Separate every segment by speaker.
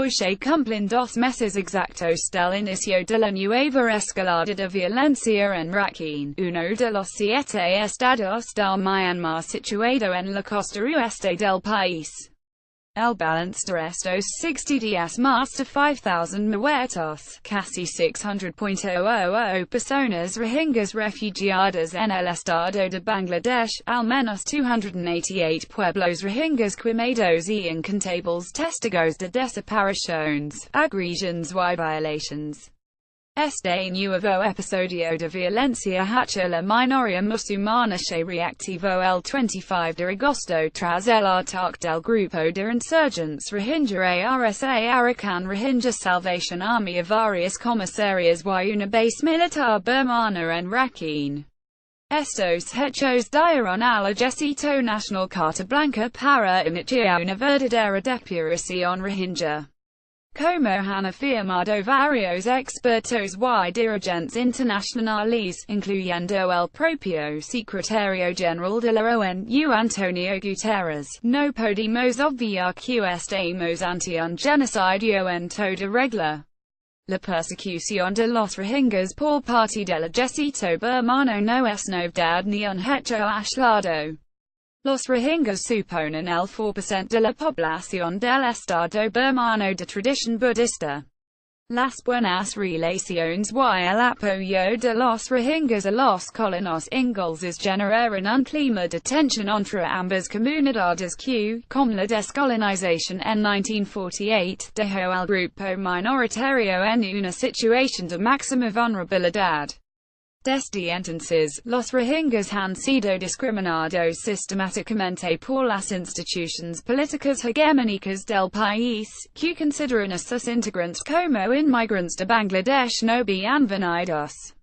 Speaker 1: que cumplen dos meses exactos del inicio de la nueva escalada de violencia en Rakhine, uno de los siete estados del Myanmar situado en la costa oeste del país. El balance de estos 60 días más de 5,000 muertos, casi 600,000 personas rohingyas refugiadas en el estado de Bangladesh, al menos 288 pueblos rohingyas quemados y incontables testigos de desapariciones, agresiones y violations. Este nuevo episodio de violencia hacia la minoría musulmana se reactivó el 25 de agosto tras el ataque del grupo de insurgentes rohingya ARSA Arakan Rohingya Salvation Army a varias comisarías y una base militar birmana en Rakhine. Estos hechos dieron al ejército nacional carta blanca para iniciar una verdadera depuración rohingya. Como han afirmado varios expertos y dirigentes internacionales, incluyendo el propio secretario general de la ONU Antonio Guterres, no podemos obviar que estamos ante un genocidio en toda regla. La persecución de los rohingyas por parte del ejército birmano no es novedad ni un hecho aislado. Los rohingyas suponen el 4% de la población del estado birmano de tradición budista. Las buenas relaciones y el apoyo de los rohingyas a los colonos ingleses generaron un clima de tensión entre ambas comunidades que, con la descolonización en 1948, dejó al grupo minoritario en una situación de máxima vulnerabilidad. Desde entonces, los rohingyas han sido discriminados sistemáticamente por las instituciones políticas hegemónicas del país, que consideran a sus integrantes como inmigrantes de Bangladesh no bienvenidos.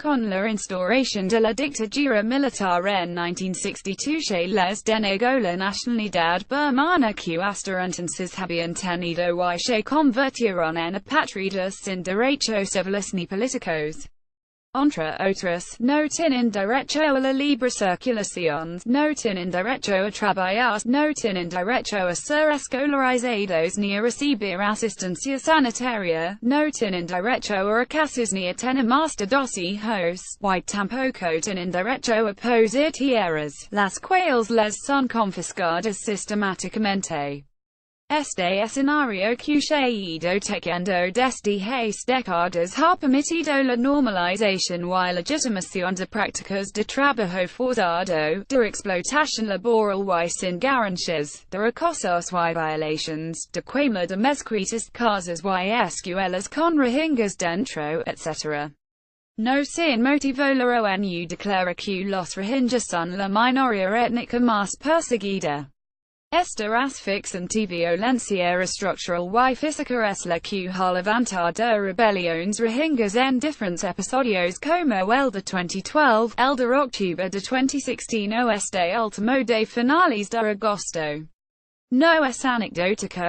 Speaker 1: Con la instauración de la dictadura militar en 1962 se les denegó la nacionalidad birmana que hasta entonces habían tenido y se convirtieron en apátridas sin derechos civiles ni políticos. Entre otras, no tienen derecho a la libre circulación, no tienen derecho a trabajar, no tienen derecho a ser escolarizados ni a recibir asistencia sanitaria, no tienen derecho a casas ni a tener más de 2 hijos, y tampoco tienen derecho a poseer tierras, las cuales les son confiscadas sistemáticamente. Este escenario que se ha ido tejiendo desde hace décadas ha permitido la normalización y legitimación de prácticas de trabajo forzado, de explotación laboral y sin garantías, de acosos y violations, de quema de mezquitas, casas y escuelas con rohingyas dentro, etc. No sin motivo la ONU declara que los rohingyas son la minoría étnica más perseguida. Esta asfixiante violencia estructural y física es la que ha levantado rebeliones rohingyas en diferentes episodios como el de 2012, el de octubre de 2016 o este último de finales de agosto. No es anecdótico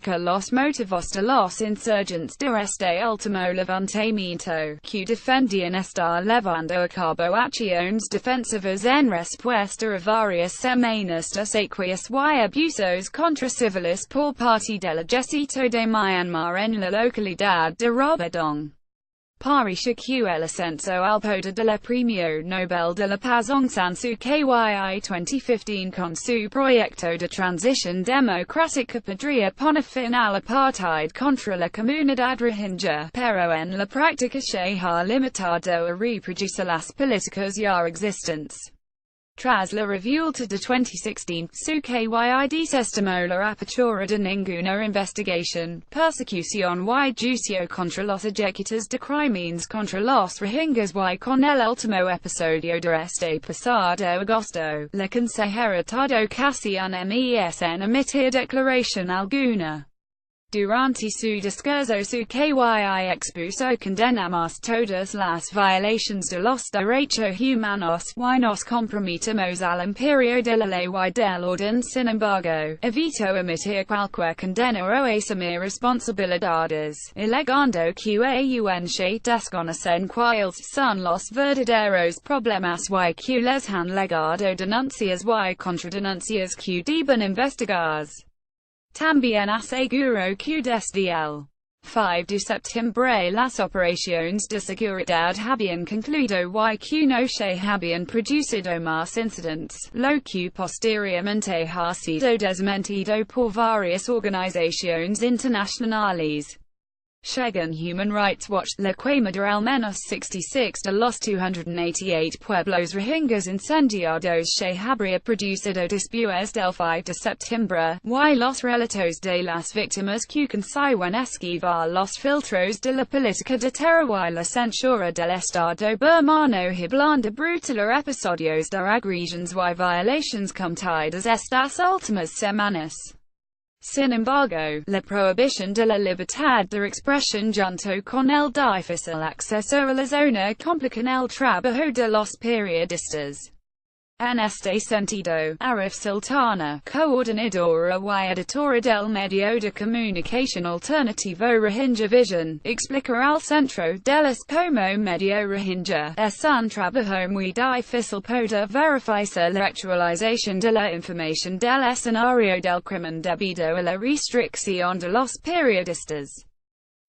Speaker 1: que los motivos de los insurgentes de este último levantamiento, que defendían estar llevando a cabo acciones defensivas en respuesta a varias semanas de sequías y abusos contra civiles por parte del ejército de Myanmar en la localidad de Robadong. Parece que el ascenso al poder del Premio Nobel de la Paz Aung San Suu Kyi en 2015 con su proyecto de transición democrática podría poner fin al apartheid contra la comunidad rohingya, pero en la práctica se ha limitado a reproducir las políticas ya existentes. Tras la revuelta de 2016, Suu Kyi desestimó la apertura de ninguna investigación, persecución y juicio contra los ejecutores de crímenes contra los rohingyas y con el último episodio de este pasado agosto, la consejera tardó casi un mes en emitir declaración alguna. Durante su discurso Suu Kyi expuso condenamos todas las violaciones de los derechos humanos, y nos comprometemos al imperio de la ley y del orden. Sin embargo, evitó emitir cualquier condena o asumir responsabilidades, alegando que aún se desconocen cuáles son los verdaderos problemas y que les han legado denuncias y contradenuncias que deben investigarse. También aseguro que desde el 5 de septiembre las operaciones de seguridad habían concluido y que no se habían producido más incidents, lo que posteriormente ha sido desmentido por varias organizaciones internacionales. Según Human Rights Watch, la quema al menos 66 de los 288 pueblos rohingyas incendiados se habría producido después del 5 de septiembre, y los relatos de las víctimas que consiguen esquivar los filtros de la política de terror y la censura del estado birmano hablan de brutales episodios de agresiones y violaciones cometidas estas últimas semanas. Sin embargo, la prohibición de la libertad de expresión junto con el difícil acceso a la zona complican el trabajo de los periodistas. En este sentido, Arif Sultana, coordinadora y editora del medio de comunicación alternativo Rohingya Vision, explica al centro deles como medio Rohingya, es un trabajo muy difícil poder verificar la actualización de la información del escenario del crimen debido a la restricción de los periodistas.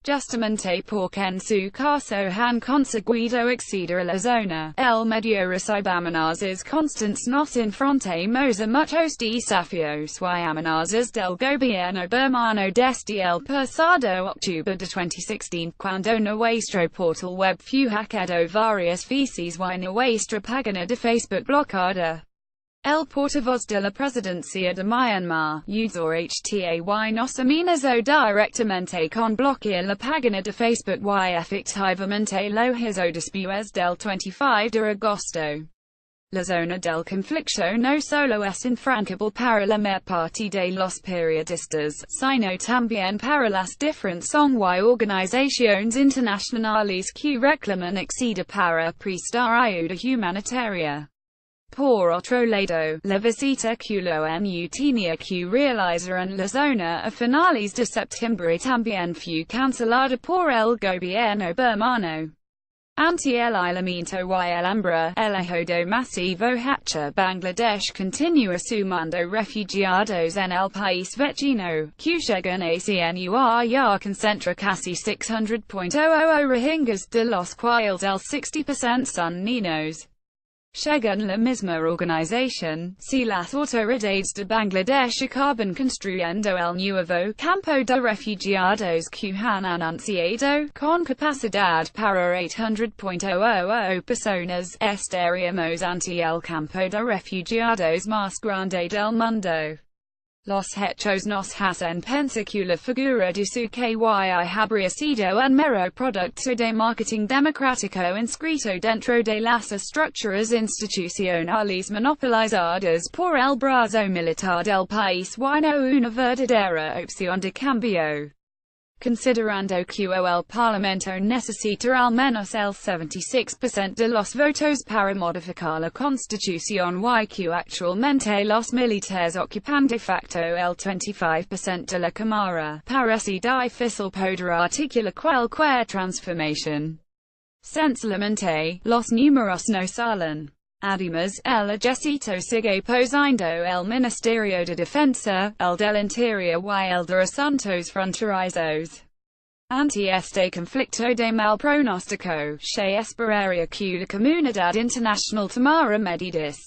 Speaker 1: Justamente porque en su caso han conseguido acceder a la zona, el medio recibe amenazas constantes. Nos enfrentamos a muchos desafíos y amenazas del gobierno birmano desde el pasado octubre de 2016, cuando nuestro portal web fue hackeado varias veces y nuestra página de Facebook bloqueada. El portavoz de la presidencia de Myanmar, user HTAY nos amenazó directamente con bloquear la página de Facebook y efectivamente lo hizo después del 25 de agosto. La zona del conflicto no solo es infranqueable para la mayor parte de los periodistas, sino también para las diferentes ONG y organizaciones internacionales que reclaman acceder para prestar ayuda humanitaria. Por otro lado, la visita que la ONU tenía que realizar en la zona a finales de septiembre también fue cancelada por el gobierno birmano. Ante el aislamiento y el hambre, el ejido masivo H. Bangladesh continúa sumando refugiados en el país vecino, que llegan a CNUR ya concentra casi 600,000 rohingyas, de los cuales el 60% son niños. Según la misma organización, si las autoridades de Bangladesh acaban construyendo el nuevo campo de refugiados que han anunciado, con capacidad para 800,000 personas, estaríamos ante el campo de refugiados más grande del mundo. Los hechos nos hacen pensar que la figura de su KY habría sido un mero producto de marketing democrático inscrito dentro de las estructuras institucionales monopolizadas por el brazo militar del país y no una verdadera opción de cambio. Considerando que el Parlamento necesita al menos el 76% de los votos para modificar la Constitución y que actualmente los militares ocupan de facto el 25% de la Cámara, parece difícil poder articular cualquier transformación. Sencillamente, los números no salen. Además, el ejército sigue posando el Ministerio de Defensa, el del Interior y el de Asuntos Fronterizos. Ante este conflicto de mal pronóstico, se esperaría que la comunidad internacional tomara medidas.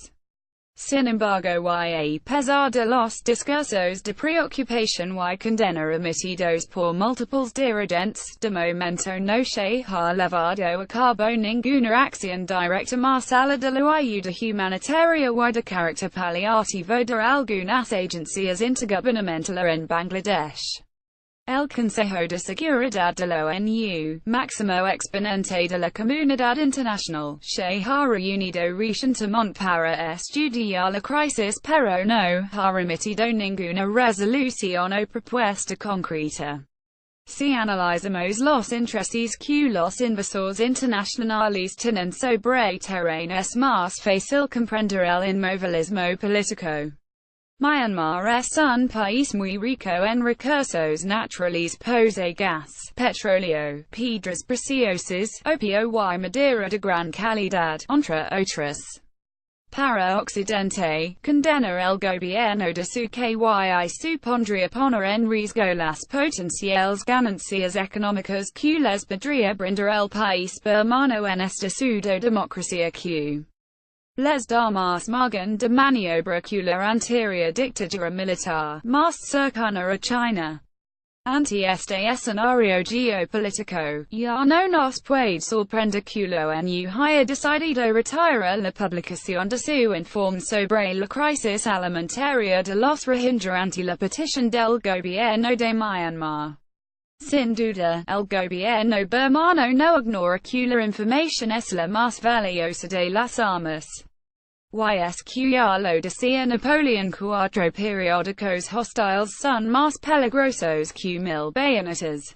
Speaker 1: Sin embargo, y a pesar de los discursos de preocupación y condena emitidos por múltiples dirigentes, de momento no se ha llevado a cabo ninguna acción directa más allá de la ayuda humanitaria y de carácter paliativo de algunas agencias intergubernamentales en Bangladesh. El Consejo de Seguridad de la ONU, máximo exponente de la comunidad internacional, se ha reunido recientemente para estudiar la crisis pero no ha remitido ninguna resolución o propuesta concreta. Si analizamos los intereses que los inversores internacionales tienen sobre terreno es más fácil comprender el inmovilismo político. Myanmar es un país muy rico en recursos naturales, posee gas, petróleo, piedras preciosas, opio y madera de gran calidad, entre otras. para Occidente, condena el gobierno de su que y supondría poner en riesgo las potenciales ganancias económicas que les podría brindar el país birmano en esta pseudo democracia que les da más margen de maniobra que la anterior dictadura militar, más cercana a China. Ante este escenario geopolítico, ya no nos puede sorprender que la ONU haya decidido retirar la publicación de su informe sobre la crisis alimentaria de los rohingya ante la petición del gobierno de Myanmar. Sin duda, el gobierno birmano no ignora que la información es la más valiosa de las armas. Que ya lo decía Napoleón, cuatro periódicos hostiles son más peligrosos que 1000 bayonetas.